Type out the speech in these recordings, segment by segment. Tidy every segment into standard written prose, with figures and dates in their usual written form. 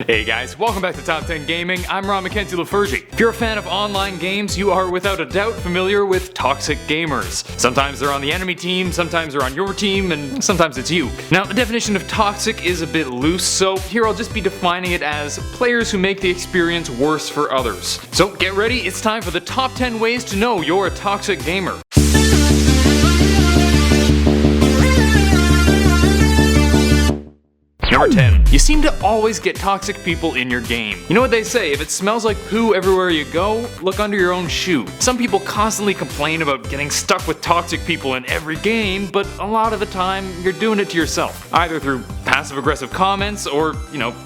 Hey guys, welcome back to Top 10 Gaming. I'm Ron Mackenzie Lafergie. If you're a fan of online games, you are without a doubt familiar with toxic gamers. Sometimes they're on the enemy team, sometimes they're on your team, and sometimes it's you. Now, the definition of toxic is a bit loose, so here I'll just be defining it as players who make the experience worse for others. So get ready, it's time for the top 10 ways to know you're a toxic gamer. Number 10. You seem to always get toxic people in your game. You know what they say, if it smells like poo everywhere you go, look under your own shoe. Some people constantly complain about getting stuck with toxic people in every game, but a lot of the time, you're doing it to yourself. Either through passive-aggressive comments or,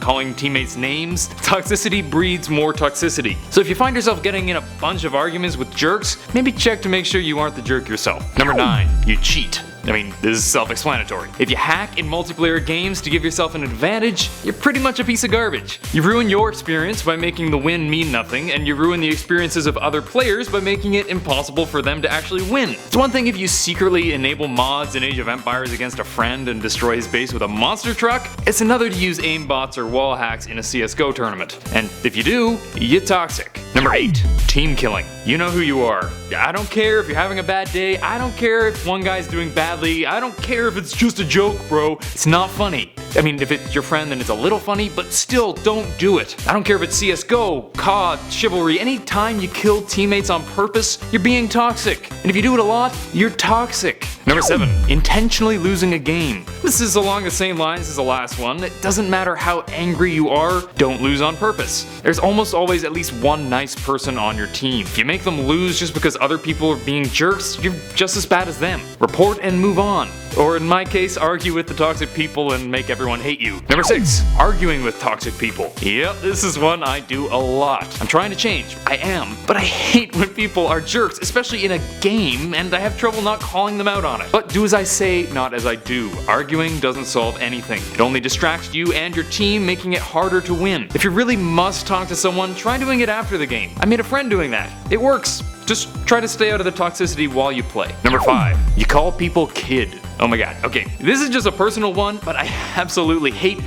calling teammates names. Toxicity breeds more toxicity. So if you find yourself getting in a bunch of arguments with jerks, maybe check to make sure you aren't the jerk yourself. Number 9. You cheat. This is self-explanatory. If you hack in multiplayer games to give yourself an advantage, you're pretty much a piece of garbage. You ruin your experience by making the win mean nothing, and you ruin the experiences of other players by making it impossible for them to actually win. It's one thing if you secretly enable mods in Age of Empires against a friend and destroy his base with a monster truck. It's another to use aimbots or wall hacks in a CSGO tournament. And if you do, you're toxic. Number 8. Team killing. You know who you are. I don't care if you're having a bad day, I don't care if one guy's doing badly, I don't care if it's just a joke, bro. It's not funny. If it's your friend then it's a little funny, but still don't do it. I don't care if it's CSGO, COD, Chivalry, any time you kill teammates on purpose, you're being toxic. And if you do it a lot, you're toxic. Number 7. Intentionally losing a game. This is along the same lines as the last one. It doesn't matter how angry you are, don't lose on purpose. There's almost always at least one nice person on your team. If you make them lose just because other people are being jerks, you're just as bad as them. Report and move on. Or in my case, argue with the toxic people and make everyone hate you. Number 6. Arguing with toxic people. Yep, this is one I do a lot. I'm trying to change. I am. But I hate when people are jerks, especially in a game, and I have trouble not calling them out on it. But do as I say, not as I do. Arguing doesn't solve anything. It only distracts you and your team, making it harder to win. If you really must talk to someone, try doing it after the game. I made a friend doing that. It works. Just try to stay out of the toxicity while you play. Number 5. You call people kid. Oh my god, okay, this is just a personal one, but I absolutely hate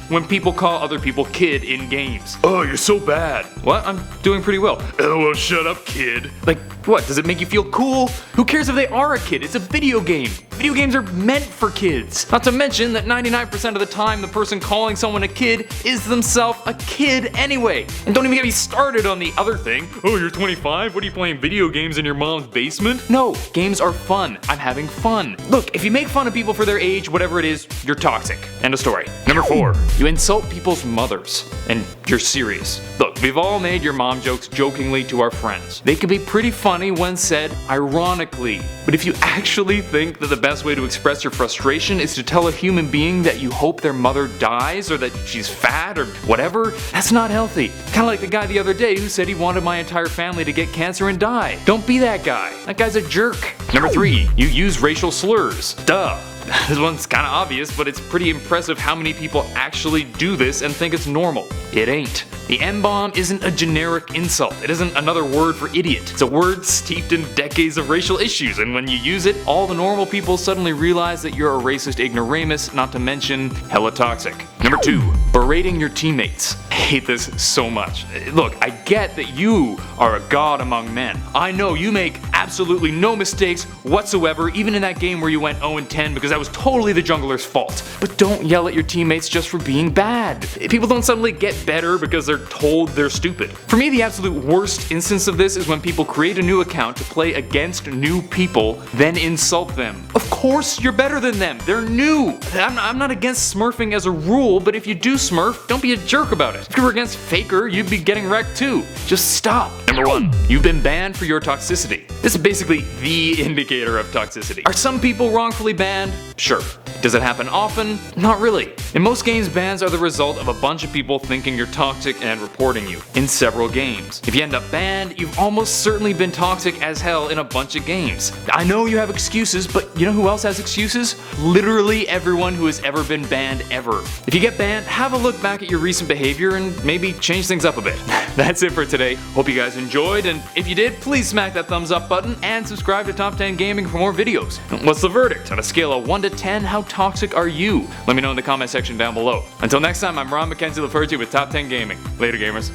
when people call other people kid in games. Oh, you're so bad. What? I'm doing pretty well. Oh, well, shut up, kid. Like, what? Does it make you feel cool? Who cares if they are a kid? It's a video game. Video games are meant for kids. Not to mention that 99% of the time the person calling someone a kid is themselves a kid anyway. And don't even get me started on the other thing. Oh, you're 25? What are you playing video games in your mom's basement? No, games are fun. I'm having fun. Look, if you make fun of people for their age, whatever it is, you're toxic. End of story. Number 4. You insult people's mothers. And you're serious. Look, we've all made your mom jokes jokingly to our friends. They can be pretty funny when said ironically. But if you actually think that the best way to express your frustration is to tell a human being that you hope their mother dies or that she's fat or whatever, that's not healthy. Kinda like the guy the other day who said he wanted my entire family to get cancer and die. Don't be that guy. That guy's a jerk. Number 3. You use racial slurs. Duh. This one's kinda obvious, but it's pretty impressive how many people actually do this and think it's normal. It ain't. The M-bomb isn't a generic insult. It isn't another word for idiot. It's a word steeped in decades of racial issues, and when you use it, all the normal people suddenly realize that you're a racist ignoramus, not to mention hella toxic. Number 2. Berating your teammates. I hate this so much. Look, I get that you are a god among men. I know you make absolutely no mistakes whatsoever, even in that game where you went 0-10 because that was totally the jungler's fault. But don't yell at your teammates just for being bad. People don't suddenly get better because they're told they're stupid. For me, the absolute worst instance of this is when people create a new account to play against new people, then insult them. Of course you're better than them. They're new. I'm not against smurfing as a rule, but if you do smurf, don't be a jerk about it. If you were against Faker, you'd be getting wrecked too. Just stop. Number 1. You've been banned for your toxicity. This is basically the indicator of toxicity. Are some people wrongfully banned? Sure. Does it happen often? Not really. In most games, bans are the result of a bunch of people thinking you're toxic and reporting you in several games. If you end up banned, you've almost certainly been toxic as hell in a bunch of games. I know you have excuses, but you know who else has excuses? Literally everyone who has ever been banned ever. If you get banned, have a look back at your recent behavior and maybe change things up a bit. That's it for today. Hope you guys enjoyed, and if you did, please smack that thumbs up button and subscribe to Top 10 Gaming for more videos. What's the verdict? On a scale of 1 to 10, how toxic are you? Let me know in the comment section down below. Until next time, I'm Ron Mackenzie Lafergie with Top 10 Gaming. Later, gamers.